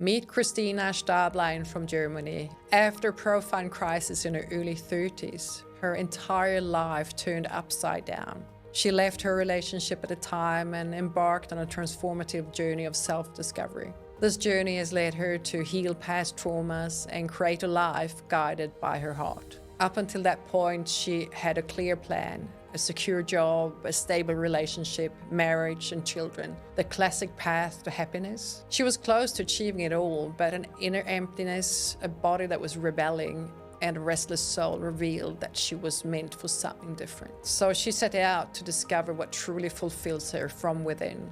Meet Christina Staeblein from Germany. After a profound crisis in her early 30s, her entire life turned upside down. She left her relationship at a time and embarked on a transformative journey of self-discovery. This journey has led her to heal past traumas and create a life guided by her heart. Up until that point, she had a clear plan, a secure job, a stable relationship, marriage and children, the classic path to happiness. She was close to achieving it all, but an inner emptiness, a body that was rebelling, and a restless soul revealed that she was meant for something different. So she set out to discover what truly fulfills her from within.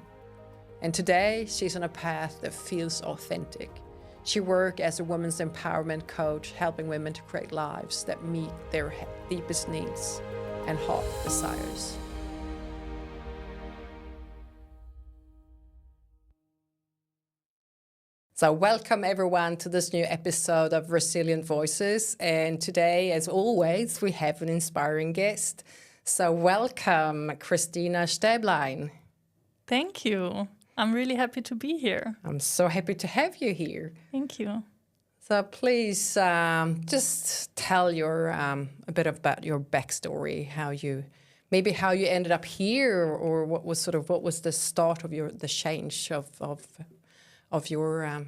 And today, she's on a path that feels authentic. She works as a women's empowerment coach, helping women to create lives that meet their deepest needs and heart desires. So welcome everyone to this new episode of Resilient Voices. And today, as always, we have an inspiring guest. So welcome, Christina Staeblein. Thank you. I'm really happy to be here. I'm so happy to have you here. Thank you. So please just tell a bit about your backstory, how you ended up here, or what was the start of the change of your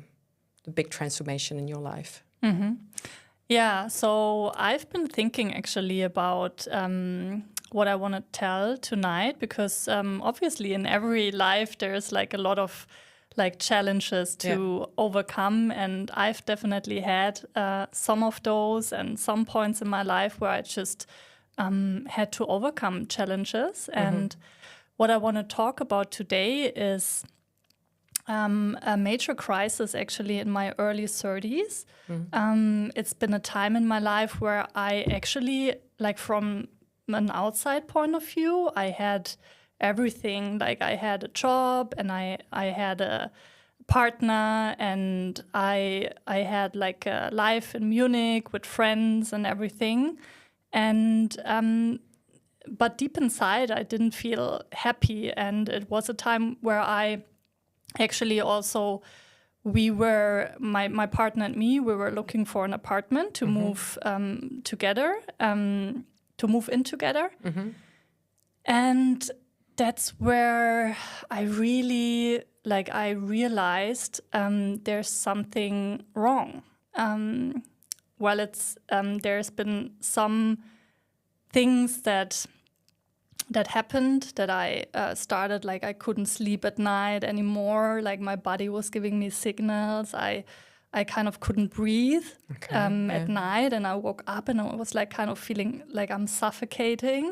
the big transformation in your life. Mm-hmm. Yeah, so I've been thinking actually about what I want to tell tonight, because obviously in every life there's like a lot of like challenges to overcome, and I've definitely had some of those and some points in my life where I just had to overcome challenges. Mm-hmm. And what I want to talk about today is a major crisis actually in my early 30s. Mm-hmm. It's been a time in my life where I actually, like from an outside point of view, I had everything. Like I had a job and I had a partner and I had like a life in Munich with friends and everything. And but deep inside, I didn't feel happy. And it was a time where I actually also, my partner and me, we were looking for an apartment to move together, to move in together. Mm-hmm. And that's where I really, I realized there's something wrong. There's been some things that happened that I started, like I couldn't sleep at night anymore. Like my body was giving me signals. I kind of couldn't breathe at night, and I woke up and I was like kind of feeling like I'm suffocating.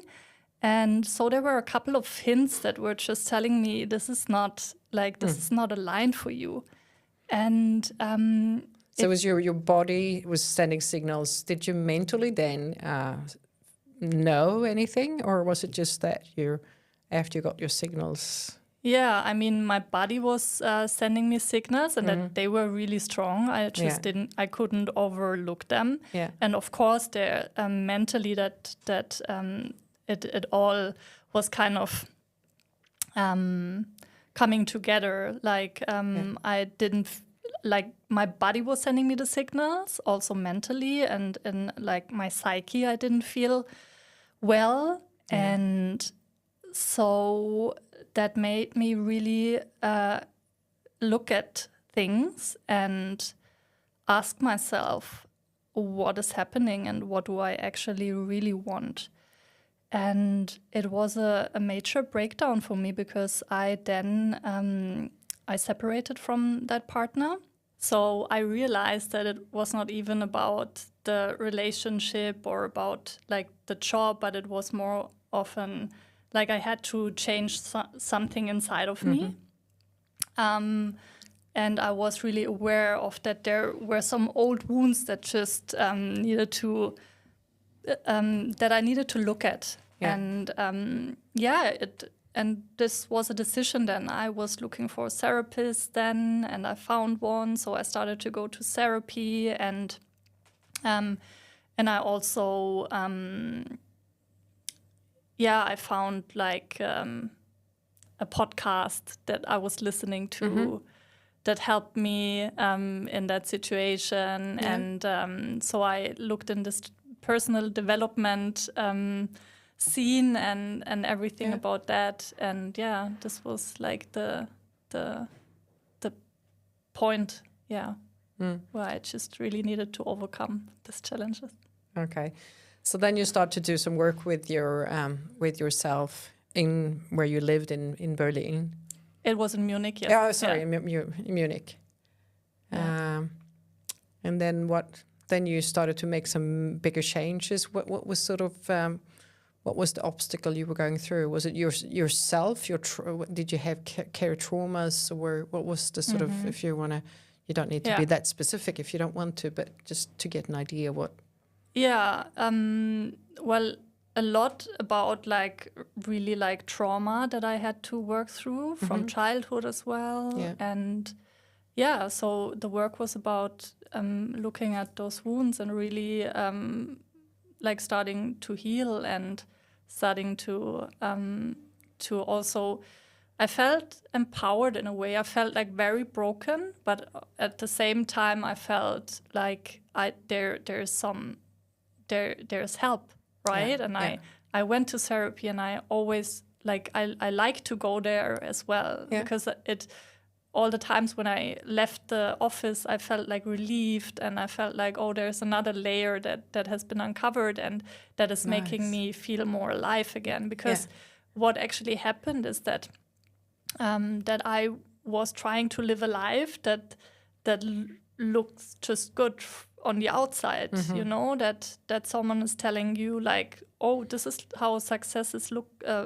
And so there were a couple of hints that were just telling me this is not a line for you. And so was your body was sending signals. Did you mentally then know anything, or was it just that after you got your signals? Yeah, I mean, my body was sending me signals, and that they were really strong. I just I couldn't overlook them. Yeah. And of course, there mentally that it all was kind of coming together. Like I didn't like my body was sending me the signals, also mentally, and in like my psyche, I didn't feel well, and so that made me really look at things and ask myself what is happening and what do I actually really want. And it was a major breakdown for me, because I then I separated from that partner. So I realized that it was not even about the relationship or about like the job, but it was more often like I had to change something inside of me. And I was really aware of that there were some old wounds that just needed to that I needed to look at. Yeah. And this was a decision then. I was looking for a therapist then, and I found one. So I started to go to therapy, and I also I found like a podcast that I was listening to that helped me in that situation. Yeah. And so I looked in this personal development scene and everything about that. And yeah, this was like the point, where I just really needed to overcome these challenges. Okay. So then you start to do some work with yourself in where you lived in Berlin. It was in Munich, yes. Yeah, sorry, in Munich. Yeah. And then what? Then you started to make some bigger changes. What was sort of what was the obstacle you were going through? Was it yourself? Did you have care traumas, or what was the sort of? If you wanna, you don't need to be that specific if you don't want to, but just to get an idea what. Yeah. Well, a lot about like really like trauma that I had to work through from childhood as well. Yeah. And yeah, so the work was about looking at those wounds and really like starting to heal and starting to also, I felt empowered in a way. I felt like very broken, but at the same time I felt like there's help, right? And I went to therapy, and I always I like to go there as well, because all the times when I left the office, I felt like relieved, and I felt like, oh, there's another layer that has been uncovered, and that is making me feel more alive again. Because what actually happened is that that I was trying to live a life that looks just good on the outside, you know, that someone is telling you like, oh, this is how success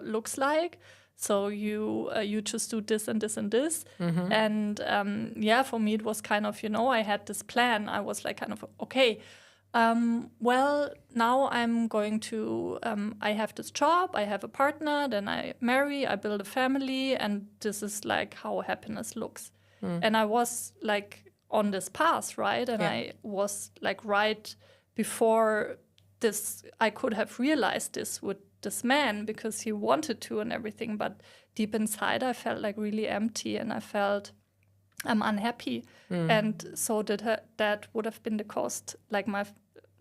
looks like. So you just do this and this and this. And for me it was kind of, you know, I had this plan. I was like kind of, okay, well, now I'm going to, I have this job, I have a partner, then I marry, I build a family, and this is like how happiness looks. And I was like on this path, right? And I was like right before this, I could have realized this with this man because he wanted to and everything, but deep inside I felt like really empty, and I felt I'm unhappy. And so that would have been the cost, like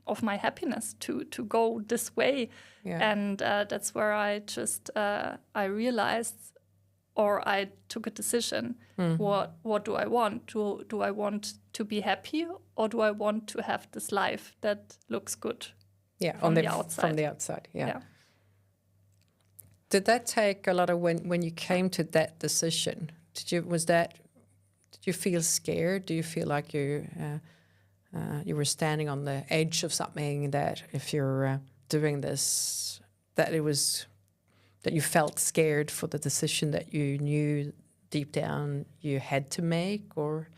of my happiness to go this way. And that's where I just I realized, or I took a decision. What do I want? Do I want to be happy, or do I want to have this life that looks good from the outside? From the outside, yeah. Did that take a lot of when you came to that decision? Did you feel scared? Do you feel like you were standing on the edge of something, that if you're doing this, that you felt scared for the decision that you knew deep down you had to make, or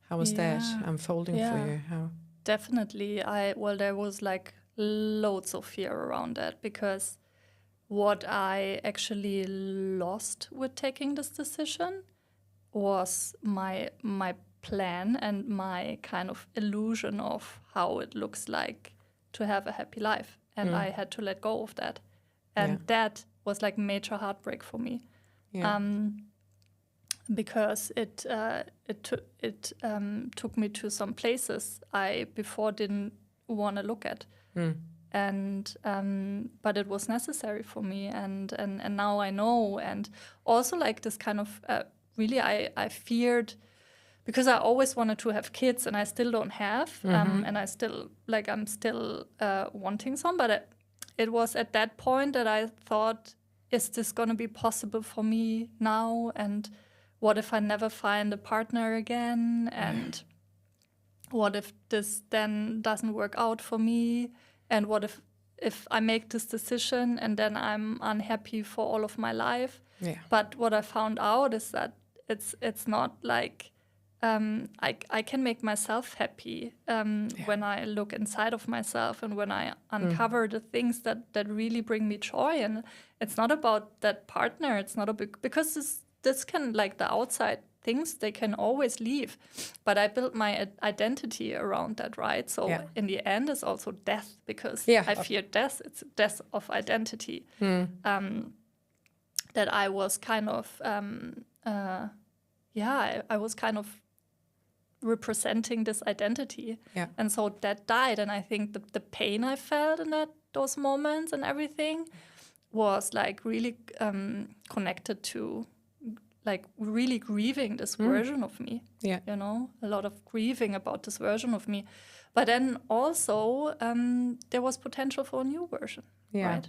how was that unfolding for you? How? Definitely. There was like loads of fear around that, because what I actually lost with taking this decision was my plan and my kind of illusion of how it looks like to have a happy life. And I had to let go of that. And that was like major heartbreak for me. Because it took me to some places I before didn't want to look at. And but it was necessary for me, and now I know. And also like this kind of really I feared, because I always wanted to have kids, and I still don't have, and I still I'm still wanting some, but it was at that point that I thought, is this going to be possible for me now? And what if I never find a partner again? And what if this then doesn't work out for me? And what if I make this decision and then I'm unhappy for all of my life? But what I found out is that it's not like I can make myself happy when I look inside of myself and when I uncover the things that really bring me joy. And it's not about that partner. It's not because this can, like the outside things, they can always leave. But I built my identity around that, right? So in the end, it's also death, because I fear death. It's death of identity. That I was kind of, I was kind of representing this identity. Yeah. And so that died. And I think the pain I felt in those moments and everything was like really connected to like really grieving this version of me. Yeah. You know, a lot of grieving about this version of me. But then also there was potential for a new version. Yeah. Right?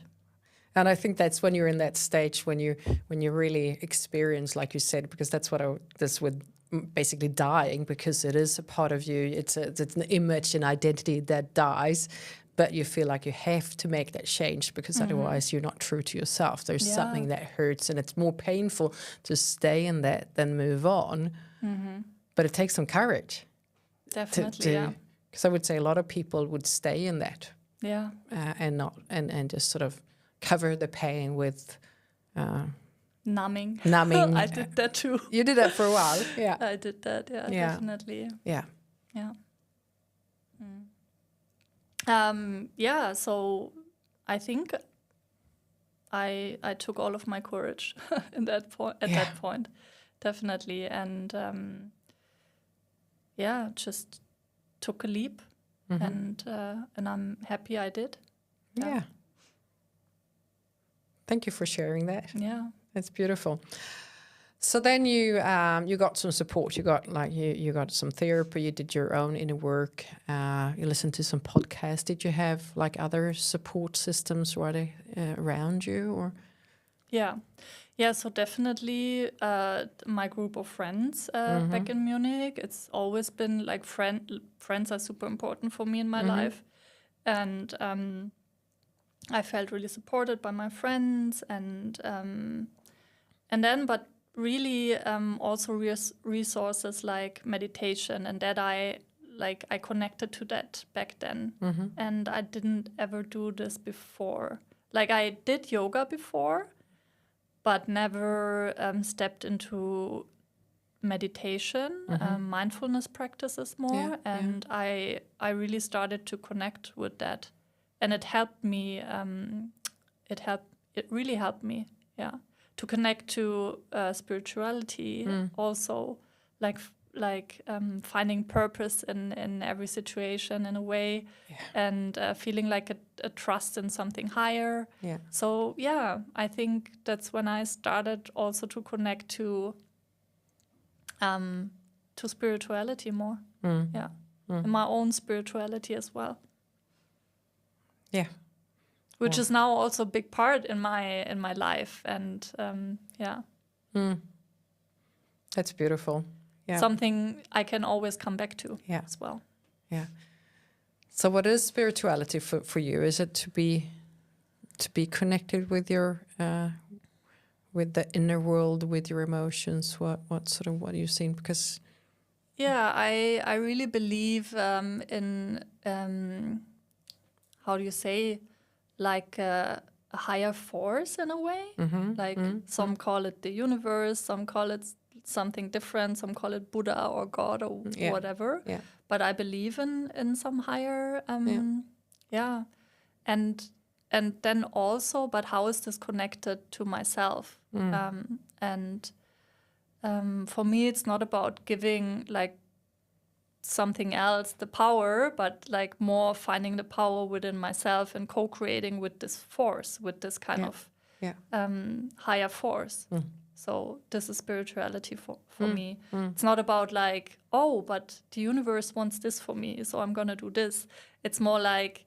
And I think that's when you're in that stage when you really experience, like you said, because that's what this with basically dying, because it is a part of you. It's an image and identity that dies, but you feel like you have to make that change because otherwise you're not true to yourself. There's something that hurts, and it's more painful to stay in that than move on. But it takes some courage. Definitely, because I would say a lot of people would stay in that, and not and just sort of cover the pain with numbing. I did that too. You did that for a while. Yeah, I did that. Yeah, definitely. Yeah. So I think I took all of my courage in that point that point, definitely, and just took a leap, and I'm happy I did. Yeah. Thank you for sharing that. Yeah, that's beautiful. So then you got some support. You got you got some therapy. You did your own inner work. You listened to some podcasts. Did you have like other support systems around you, or? Yeah. So definitely my group of friends back in Munich. It's always been like friends are super important for me in my life, and I felt really supported by my friends, and then but really also resources like meditation, and that I connected to that back then, and I didn't ever do this before. Like I did yoga before, but never stepped into meditation, mindfulness practices more, and I really started to connect with that, and it helped me. It really helped me, to connect to spirituality, also like finding purpose in every situation in a way, and feeling like a trust in something higher. So I think that's when I started also to connect to spirituality more. And my own spirituality as well. Which is now also a big part in my life, and That's beautiful. Something I can always come back to as well. So what is spirituality for you? Is it to be connected with your with the inner world, with your emotions? What are you seeing? Because I really believe in how do you say, like a higher force in a way. Some call it the universe, some call it something different, some call it Buddha or God or whatever. But I believe in some higher and then also, but how is this connected to myself? And for me, it's not about giving like something else the power, but like more finding the power within myself and co-creating with this force, with this kind of higher force. So this is spirituality for me. It's not about like, oh, but the universe wants this for me, so I'm gonna do this. It's more like,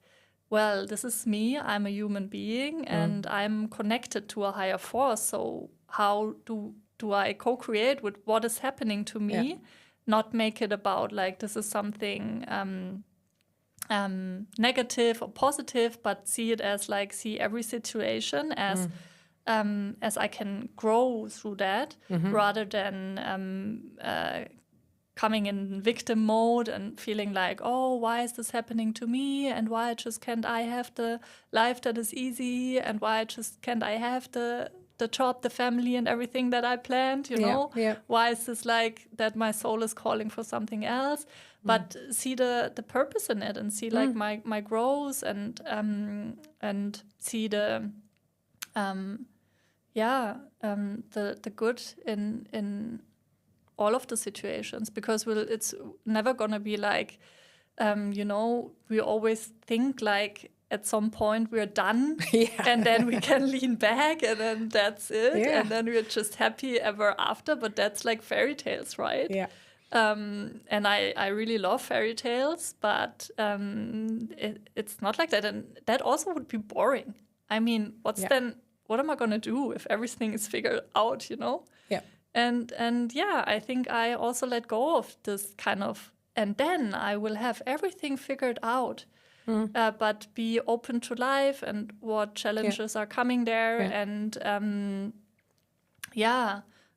well, this is me, I'm a human being, and I'm connected to a higher force, so how do I co-create with what is happening to me? Not make it about like this is something negative or positive, but see it as like, see every situation as I can grow through that, rather than coming in victim mode and feeling like, oh, why is this happening to me? And why can't I have the life that is easy? And why can't I have the job, the family, and everything that I planned, you know? Why is this like that my soul is calling for something else? But see the purpose in it, and see like my growth, and see the good in all of the situations, because it's never gonna be like, we always think like at some point we're done and then we can lean back and then that's it. And then we're just happy ever after. But that's like fairy tales, right? Yeah. And I really love fairy tales, but it's not like that. And that also would be boring. I mean, what am I going to do if everything is figured out, Yeah. And I think I also let go of this kind of, and then I will have everything figured out. But be open to life and what challenges are coming there, and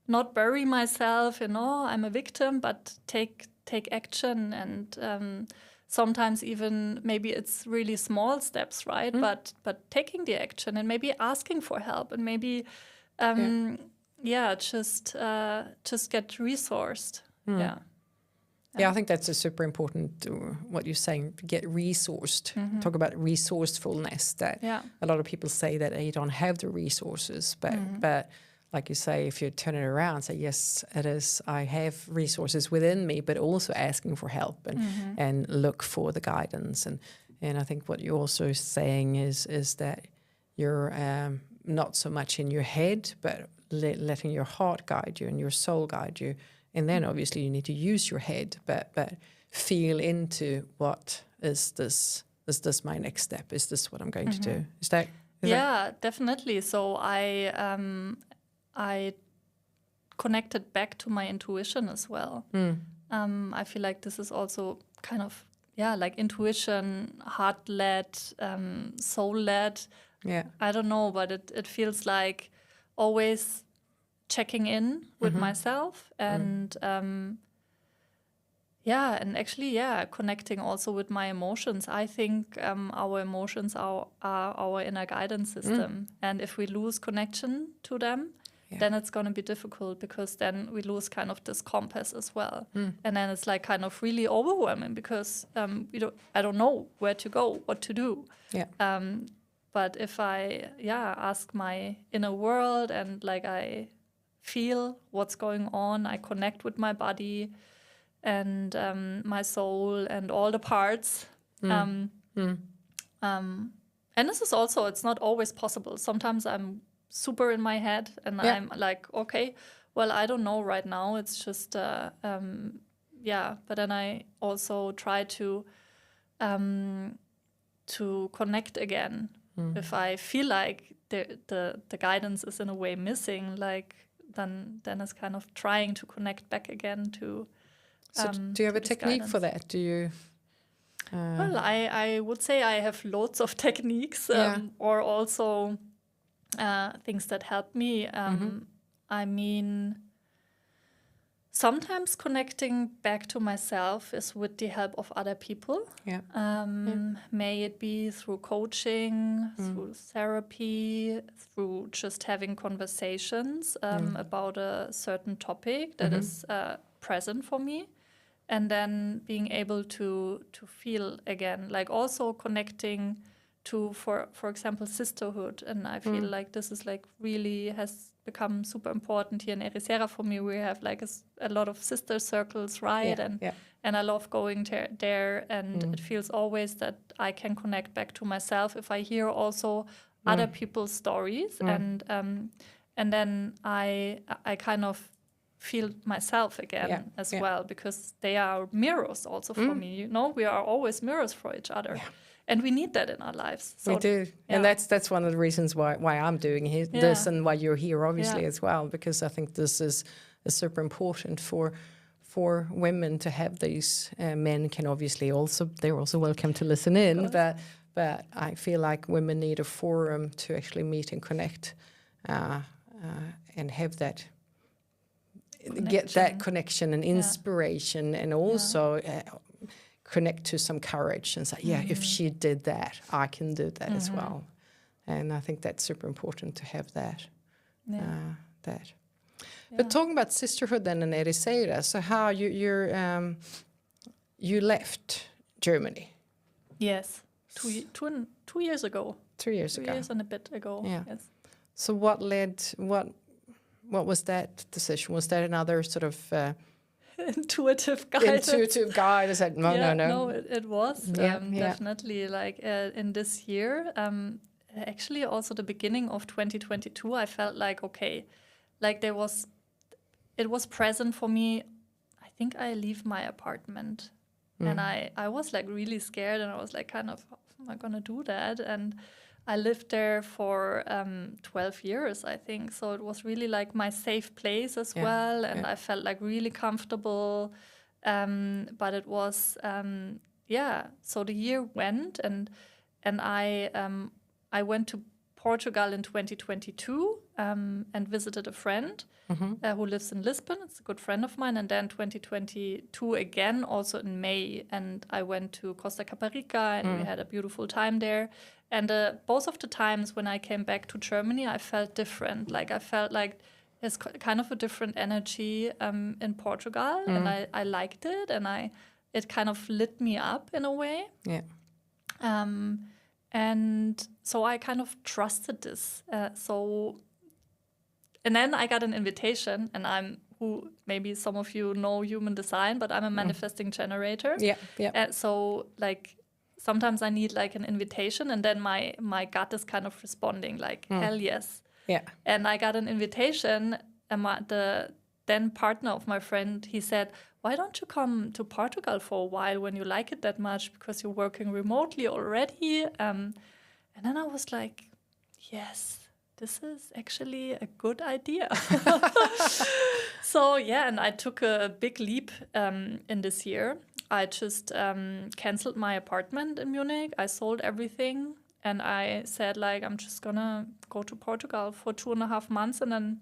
not bury myself. I'm a victim, but take action, and sometimes even maybe it's really small steps, right? But taking the action and maybe asking for help, and maybe just get resourced. Yeah, I think that's a super important, what you're saying, get resourced. Talk about resourcefulness, that a lot of people say that they don't have the resources, but like you say, if you turn it around, say, yes, it is, I have resources within me, but also asking for help and look for the guidance. And I think what you're also saying is that you're not so much in your head, but letting your heart guide you and your soul guide you. And then obviously you need to use your head, but feel into what is this my next step? Is this what I'm going to do? Is that definitely. So I connected back to my intuition as well. I feel like this is also kind of like intuition, heart-led, soul-led. Yeah. I don't know, but it feels like always checking in with myself and and actually connecting also with my emotions. I think our emotions are our inner guidance system, and if we lose connection to them, then it's going to be difficult, because then we lose kind of this compass as well, and then it's like kind of really overwhelming, because I don't know where to go, what to do. But if I ask my inner world and like I feel what's going on, I connect with my body and my soul and all the parts. And this is also, it's not always possible. Sometimes I'm super in my head and I'm like, okay, well, I don't know right now. It's just, but then I also try to connect again. If I feel like the guidance is in a way missing, like, then it's kind of trying to connect back again to. So do you have a technique for that? Do you? Well, I would say I have loads of techniques, or also things that help me. I mean, sometimes connecting back to myself is with the help of other people. May it be through coaching, through therapy, through just having conversations about a certain topic that is present for me, and then being able to feel again, like also connecting to, for example, sisterhood. And I feel like this is like really has become super important here in Ericeira for me. We have like a lot of sister circles, right? And I love going there, and it feels always that I can connect back to myself if I hear also other people's stories, and then I kind of feel myself again as well, because they are mirrors also for me. We are always mirrors for each other. And we need that in our lives. So, we do. And that's one of the reasons why I'm doing this and why you're here, obviously, as well, because I think this is super important for women to have these. Men can obviously they're also welcome to listen in, but I feel like women need a forum to actually meet and connect and have that, get that connection and inspiration, and also connect to some courage and say, if she did that, I can do that as well. And I think that's super important to have that. But talking about sisterhood then in Ericeira, so how you left Germany? Yes, 2 years ago. 2 years ago. 2 years and a bit ago. Yeah. Yes. So what was that decision? Was that another sort of intuitive guidance. Intuitive guide. I said, no, Yeah, no. No, it was Yeah. definitely like in this year. Actually, also the beginning of 2022, I felt like, okay, like it was present for me. I think I leave my apartment and I was like really scared, and I was like kind of, how am I gonna do that? And I lived there for 12 years, I think. So it was really like my safe place as well. And I felt like really comfortable. But it was, so the year went, and I went to Portugal in 2022 and visited a friend who lives in Lisbon. It's a good friend of mine. And then 2022 again, also in May. And I went to Costa Caparica, and we had a beautiful time there. And both of the times when I came back to Germany, I felt different. Like I felt like there's kind of a different energy in Portugal. And I liked it. And it kind of lit me up in a way. Yeah. And so I kind of trusted this. And then I got an invitation, and who maybe some of you know human design, but I'm a manifesting generator. Yeah. So like sometimes I need like an invitation, and then my gut is kind of responding like, hell yes. Yeah. And I got an invitation, and the then partner of my friend, he said, why don't you come to Portugal for a while when you like it that much, because you're working remotely already? And then I was like, yes, this is actually a good idea. So yeah, and I took a big leap in this year. I just canceled my apartment in Munich. I sold everything, and I said like, I'm just gonna go to Portugal for 2.5 months, and then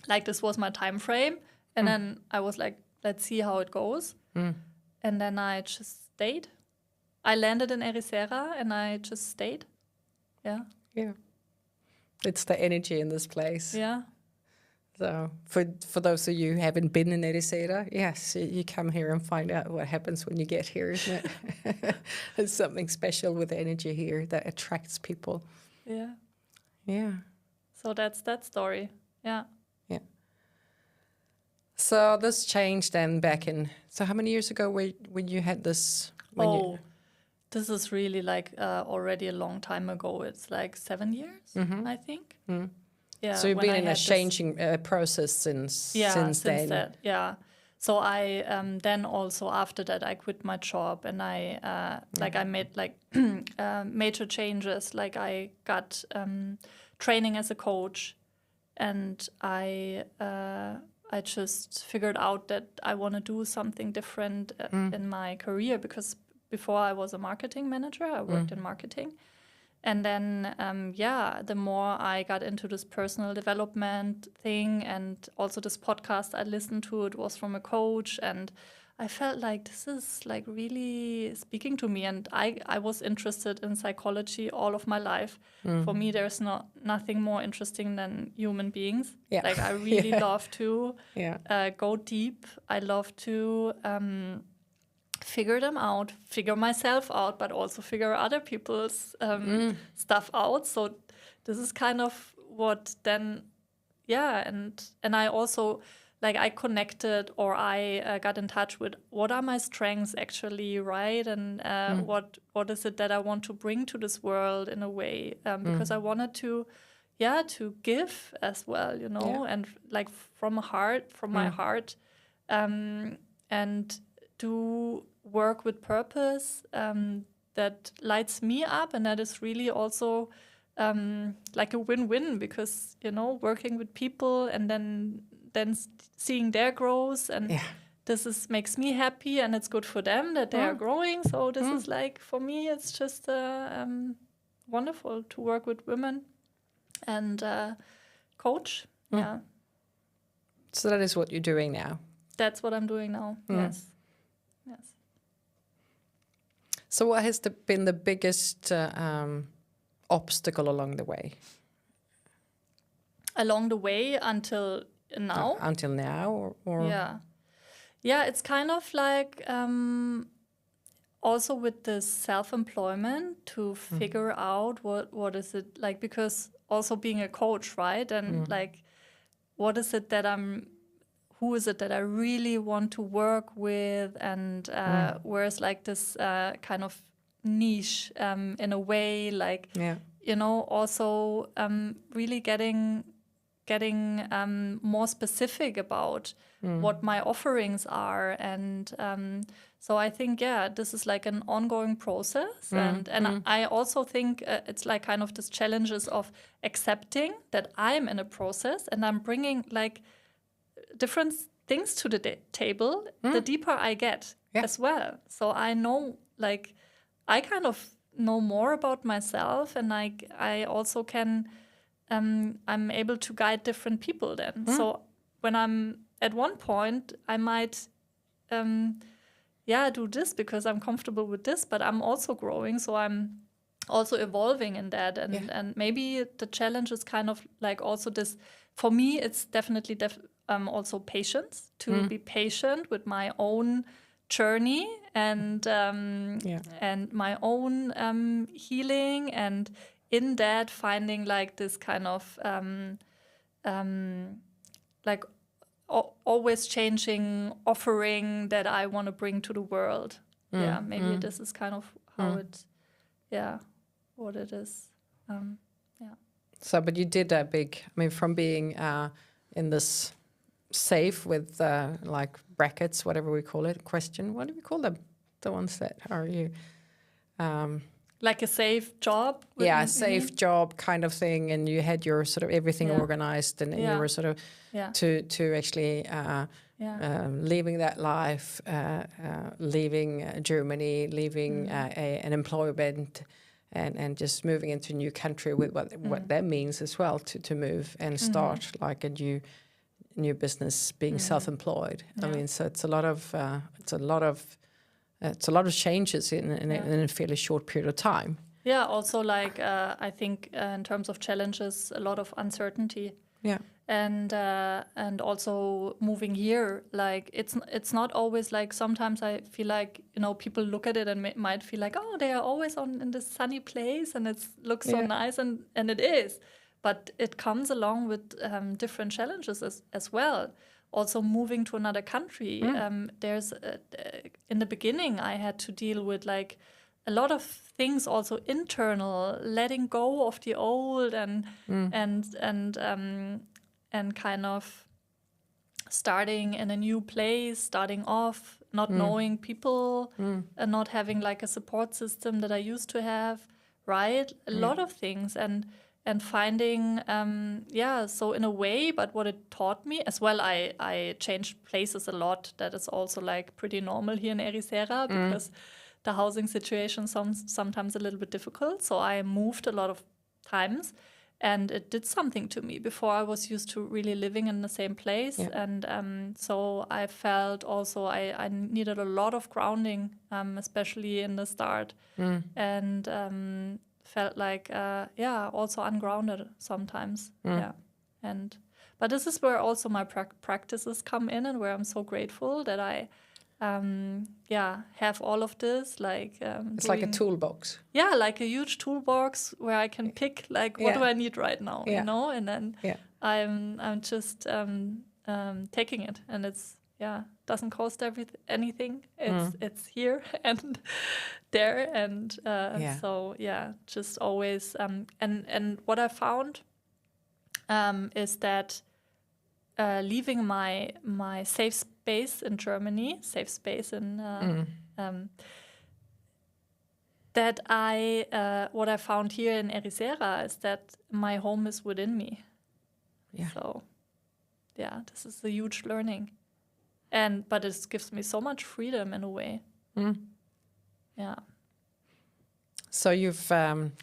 like this was my time frame. And then I was like, let's see how it goes. And then I just stayed. I landed in Ericeira, and I just stayed. Yeah. Yeah. It's the energy in this place. Yeah. So for those of you who haven't been in Ericeira, yes, you come here and find out what happens when you get here, isn't it? There's something special with the energy here that attracts people. Yeah. Yeah. So that's that story. Yeah. Yeah. So this changed then back in, so how many years ago when you had this? This is really like already a long time ago. It's like 7 years, I think. Yeah. So you've been in a changing process since then. Yeah. So I then also after that I quit my job, and I made like major changes. Like I got training as a coach, and I just figured out that I want to do something different in my career, because before I was a marketing manager, I worked in marketing. And then, the more I got into this personal development thing, and also this podcast I listened to, it was from a coach, and I felt like this is like really speaking to me. And I was interested in psychology all of my life. For me, there's nothing more interesting than human beings. Yeah. Like I really love to go deep. I love to figure myself out, but also figure other people's stuff out. So this is kind of what then, and I also, like I connected, or I got in touch with what are my strengths actually, right? And what is it that I want to bring to this world in a way, because I wanted to give as well, you know, and like from my heart, and do work with purpose that lights me up, and that is really also like a win-win, because you know, working with people and then seeing their growth, and this makes me happy, and it's good for them that they are growing. So this is like, for me, it's just wonderful to work with women and coach. Yeah. So that is what you're doing now. That's what I'm doing now. Yes. So what has been the biggest obstacle along the way? Along the way until now? Until now? Or Yeah, it's kind of like also with the self-employment to figure out what is it like, because also being a coach, right? And like, what is it that who is it that I really want to work with, and where's like this kind of niche in a way, like, also really getting more specific about what my offerings are. And so I think, this is like an ongoing process. And I also think it's like kind of this challenges of accepting that I'm in a process and I'm bringing like different things to the table the deeper I get as well. So I know, like, I kind of know more about myself, and I also can, I'm able to guide different people then. So when I'm at one point, I might, do this because I'm comfortable with this, but I'm also growing. So I'm also evolving in that. And maybe the challenge is kind of like also this, for me, it's definitely also patience, to be patient with my own journey and my own healing, and in that finding like this kind of like always changing offering that I want to bring to the world. Maybe this is kind of how it, what it is. So, but you did a big, I mean, from being in this safe with like brackets, whatever we call it, question, what do we call them? The ones that are you? Like a safe job? A safe job kind of thing. And you had your sort of everything organized, and you were sort of to actually leaving that life, leaving Germany, leaving an employment, and just moving into a new country with what that means as well, to move and start like a new business, being self-employed. I mean, so it's a lot of changes in a fairly short period of time. Yeah, also like I think in terms of challenges, a lot of uncertainty. Yeah. And also moving here, like it's not always like, sometimes I feel like, people look at it and might feel like, oh, they are always in this sunny place and it looks so nice, and it is, but it comes along with different challenges as well. Also moving to another country, there's in the beginning I had to deal with like a lot of things, also internal, letting go of the old and kind of starting in a new place, starting off, not knowing people, and not having like a support system that I used to have, right? A lot of things, and finding, so in a way, but what it taught me as well, I changed places a lot. That is also like pretty normal here in Ericeira, because the housing situation sometimes a little bit difficult. So I moved a lot of times, and it did something to me. Before, I was used to really living in the same place. And so I felt also I needed a lot of grounding, especially in the start. And felt like, also ungrounded sometimes. But this is where also my practices come in, and where I'm so grateful that I have all of this, like it's like a toolbox. Like a huge toolbox where I can pick like, what do I need right now, and then I'm just taking it, and it's doesn't cost anything. It's here and there, and so just always and what I found is that leaving my safe space in Germany, that what I found here in Ericeira is that my home is within me. So this is a huge learning, but it gives me so much freedom in a way. So you've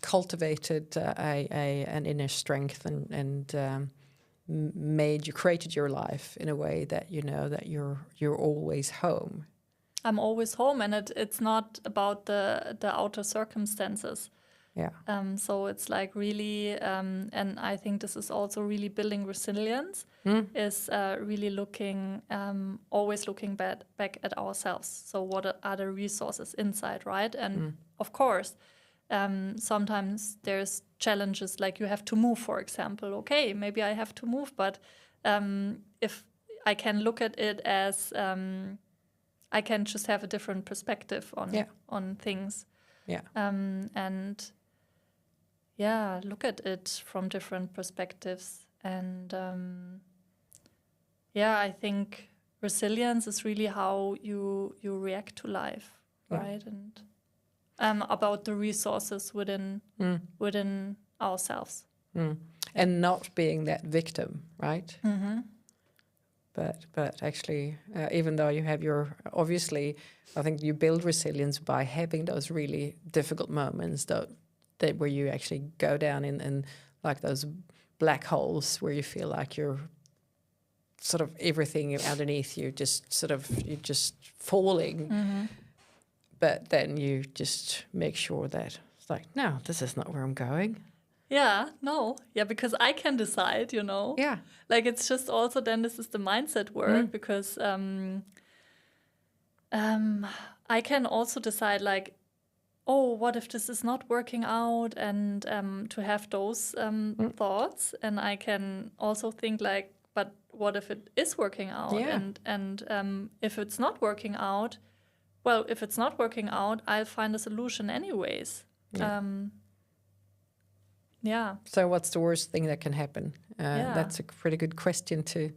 cultivated an inner strength, and created your life in a way that that you're always home. I'm always home, and it's not about the outer circumstances. So it's like really, and I think this is also really building resilience, is really always looking back at ourselves. So what are the resources inside, right? And of course, sometimes there's challenges, like you have to move, for example. Okay, maybe I have to move, but if I can look at it as I can just have a different perspective on things. Yeah. And look at it from different perspectives. And I think resilience is really how you react to life, right? And about the resources within ourselves. And not being that victim, right? But actually, even though you have obviously, I think you build resilience by having those really difficult moments that where you actually go down in like those black holes where you feel like you're sort of everything underneath you you're just falling. But then you just make sure that it's like, no, this is not where I'm going. Yeah, no. Yeah, because I can decide, Yeah. Like, it's just also then this is the mindset work because I can also decide, like, oh, what if this is not working out? And to have those thoughts. And I can also think, like, but what if it is working out? Yeah. And if it's not working out, well, if it's not working out, I'll find a solution anyways. Yeah. So what's the worst thing that can happen? That's a pretty good question too.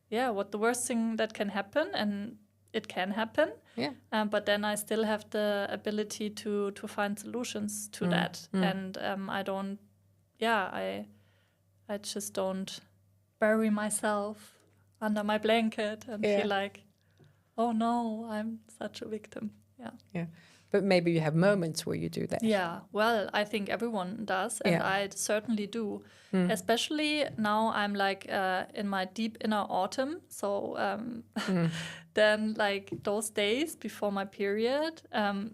Yeah, what the worst thing that can happen, and it can happen. Yeah. But then I still have the ability to find solutions to that. And I don't, I just don't bury myself under my blanket and feel like, oh no, I'm such a victim. Yeah. Yeah. But maybe you have moments where you do that. Yeah, well, I think everyone does, and I certainly do. Especially now I'm like in my deep inner autumn. So then like those days before my period,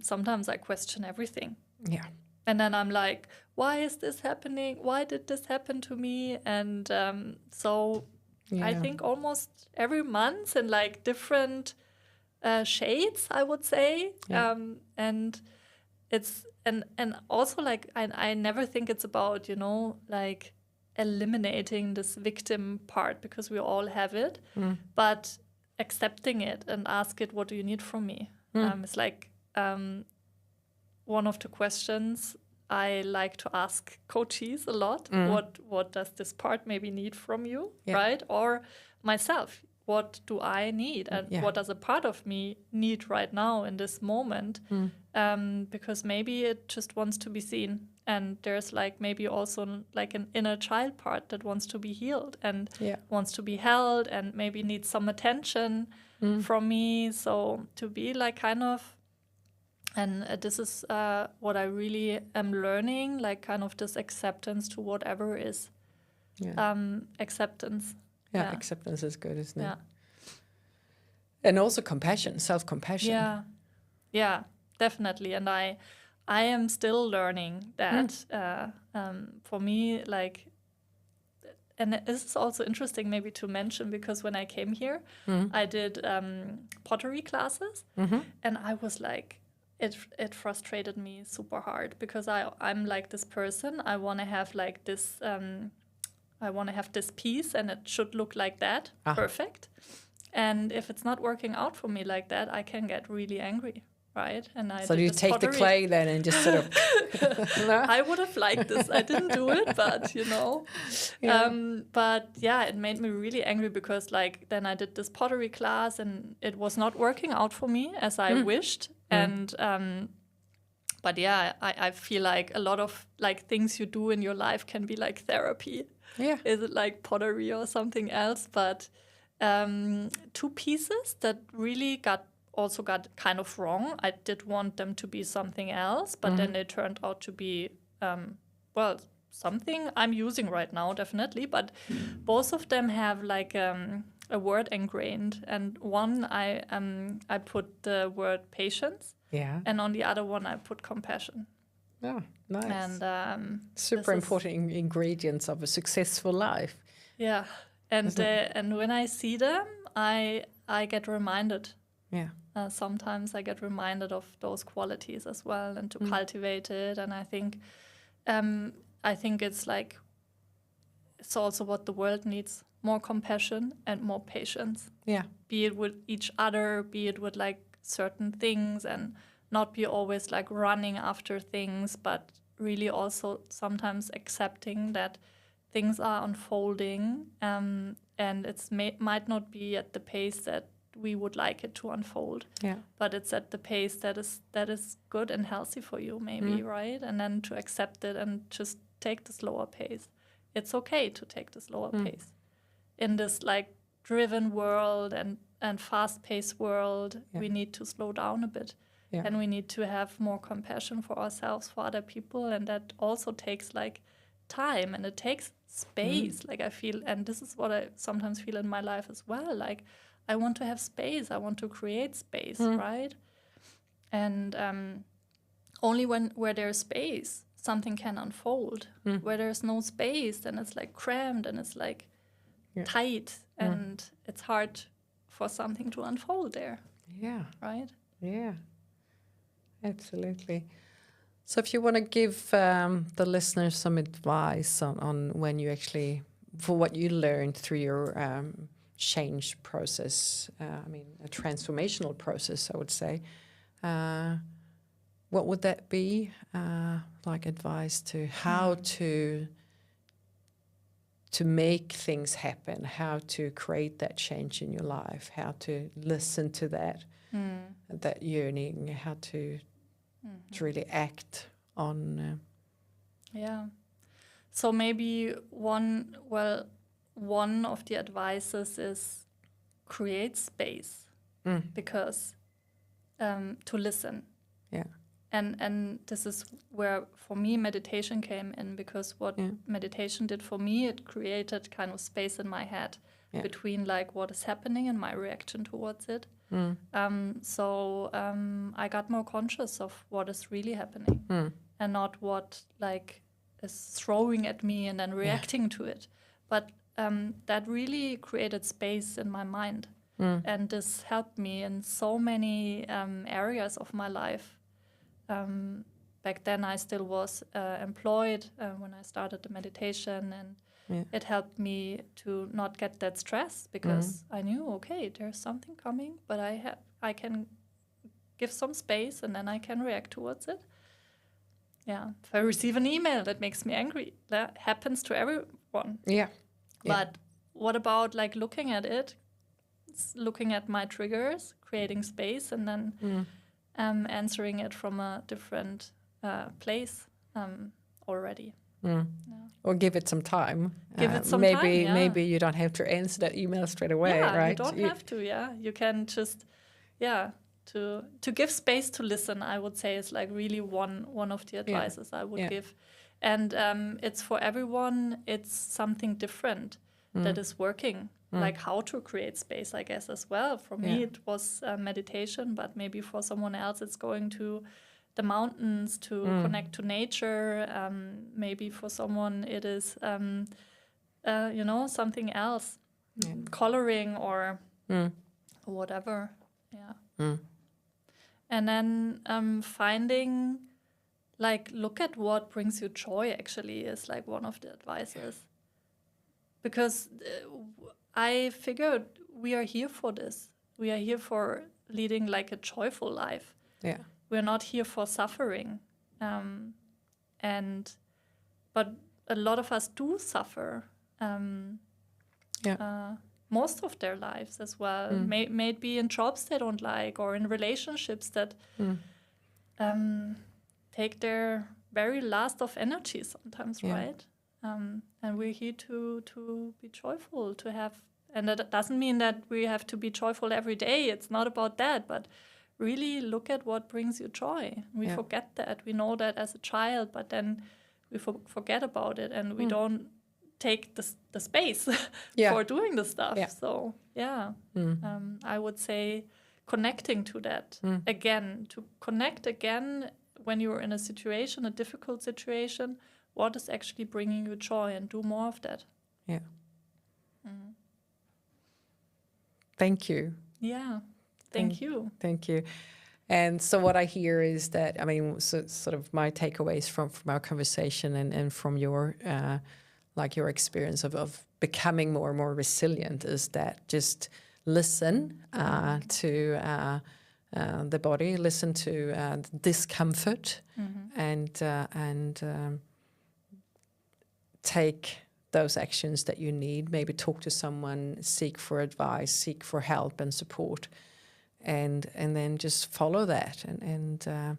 sometimes I question everything. Yeah. And then I'm like, why is this happening? Why did this happen to me? And I think almost every month in like different shades, I would say. And it's and also like I never think it's about, like eliminating this victim part, because we all have it, but accepting it and ask it, what do you need from me? It's like one of the questions I like to ask coaches a lot. What does this part maybe need from you, right? Or myself, what do I need, and what does a part of me need right now in this moment? Because maybe it just wants to be seen, and there's like maybe also like an inner child part that wants to be healed and wants to be held, and maybe needs some attention from me. So to be like kind of, and this is what I really am learning, like kind of this acceptance to whatever is. Acceptance. Yeah, acceptance is good, isn't it? And also compassion, self-compassion. Yeah, definitely. And I am still learning that. For me, like, and this is also interesting maybe to mention, because when I came here, I did pottery classes, and I was like, it frustrated me super hard, because I'm like this person. I want to have like this. I want to have this piece, and it should look like that, perfect. And if it's not working out for me like that, I can get really angry, right? And so you take pottery. The clay then and just sort of. I would have liked this. I didn't do it, but But it made me really angry, because like then I did this pottery class, and it was not working out for me as I wished, and. But I feel like a lot of like things you do in your life can be like therapy. Yeah. Is it like pottery or something else? But two pieces that really got kind of wrong. I did want them to be something else, but then they turned out to be, something I'm using right now, definitely. But both of them have like a word ingrained. And one I put the word patience. Yeah. And on the other one, I put compassion. Oh, nice. And super important ingredients of a successful life. Yeah, and when I see them, I get reminded. Yeah. Sometimes I get reminded of those qualities as well, and to cultivate it. And I think it's like it's also what the world needs more compassion and more patience. Yeah. Be it with each other, be it with like certain things, and not be always like running after things, but really also sometimes accepting that things are unfolding, and it's might not be at the pace that we would like it to unfold. Yeah. But it's at the pace that is good and healthy for you, maybe, right? And then to accept it and just take the slower pace. It's okay to take the slower pace in this like driven world and fast-paced world. We need to slow down a bit. Yeah. And we need to have more compassion for ourselves, for other people, and that also takes like time, and it takes space. Like I feel, and this is what I sometimes feel in my life as well. Like I want to have space. I want to create space, right? And only where there's space, something can unfold. Where there's no space, then it's like crammed and it's like tight, and it's hard for something to unfold there. Yeah. Right? Yeah. Absolutely. So if you want to give the listeners some advice on when you actually, for what you learned through your change process, I mean, a transformational process, I would say, what would that be? Like advice to how to make things happen, how to create that change in your life, how to listen to that yearning, how to really act on. Yeah. So maybe one of the advices is create space, because to listen. Yeah. And this is where, for me, meditation came in, because what meditation did for me, it created kind of space in my head between like what is happening and my reaction towards it. So I got more conscious of what is really happening and not what like is throwing at me and then reacting to it. But that really created space in my mind. And this helped me in so many areas of my life. Back then I still was employed when I started the meditation, and it helped me to not get that stress, because I knew, okay, there's something coming, but I can give some space and then I can react towards it. Yeah, if I receive an email that makes me angry, that happens to everyone. Yeah. But what about like looking at it, looking at my triggers, creating space, and then answering it from a different place already. Or give it some time. Give it some time, Maybe you don't have to answer that email straight away, right? You don't have to, You can just, to give space to listen, I would say, is like really one of the advices I would give. And it's for everyone, it's something different that is working. Like how to create space, I guess, as well. For me, it was meditation, but maybe for someone else, it's going to the mountains to connect to nature. Maybe for someone, it is, something else, coloring or whatever. Yeah. And then finding, like, look at what brings you joy, actually, is like one of the advices. Because I figured we are here for this. We are here for leading like a joyful life. Yeah. We're not here for suffering. But a lot of us do suffer most of their lives as well. May it be in jobs they don't like, or in relationships that take their very last of energy sometimes, right? And we're here to be joyful, to have, and that doesn't mean that we have to be joyful every day. It's not about that, but really look at what brings you joy. We forget that. We know that as a child, but then we forget about it, and we don't take the space for doing the stuff. So, I would say connecting to that again, to connect again when you're in a situation, a difficult situation, what is actually bringing you joy, and do more of that. Yeah. Thank you. Yeah. Thank you. Thank you. And so what I hear is that, I mean, so sort of my takeaways from our conversation and from your, like your experience of becoming more and more resilient is that just listen to the body, listen to the discomfort, and take those actions that you need. Maybe talk to someone, seek for advice, seek for help and support, and then just follow that and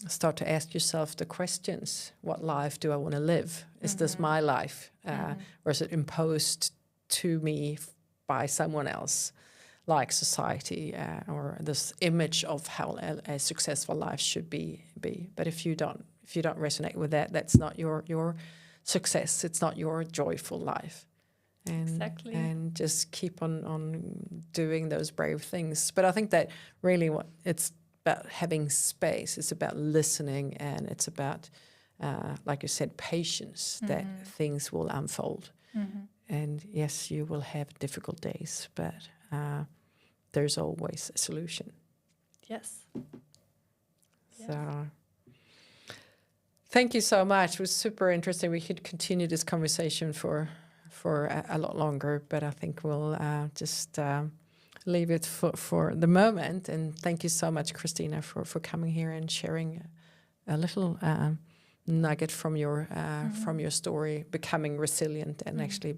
start to ask yourself the questions. What life do I want to live? Is this my life? Or is it imposed to me by someone else, like society, or this image of how a successful life should be? But if you don't resonate with that, that's not your success. It's not your joyful life. Exactly. And just keep on doing those brave things. But I think that really what it's about, having space, it's about listening, and it's about, like you said, patience, that things will unfold. And yes, you will have difficult days, but there's always a solution. Yes. So thank you so much. It was super interesting. We could continue this conversation for a lot longer, but I think we'll just leave it for the moment. And thank you so much, Christina, for coming here and sharing a little nugget from your story, becoming resilient and actually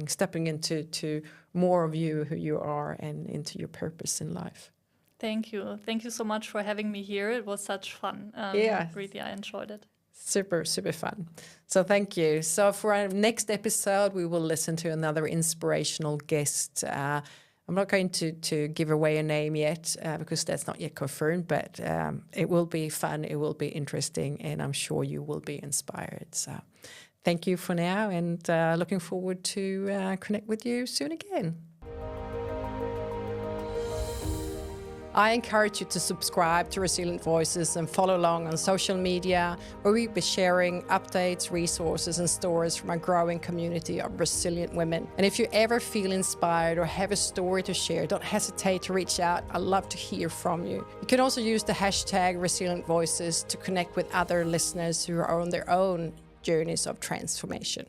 stepping into more of you, who you are, and into your purpose in life. Thank you so much for having me here. It was such fun. Really, I enjoyed it. Super fun. So thank you. So for our next episode, we will listen to another inspirational guest. I'm not going to give away a name yet because that's not yet confirmed, but it will be fun, it will be interesting, and I'm sure you will be inspired. So thank you for now, and looking forward to connect with you soon again. I encourage you to subscribe to Resilient Voices and follow along on social media, where we'll be sharing updates, resources, and stories from our growing community of resilient women. And if you ever feel inspired or have a story to share, don't hesitate to reach out. I'd love to hear from you. You can also use the hashtag Resilient Voices to connect with other listeners who are on their own journeys of transformation.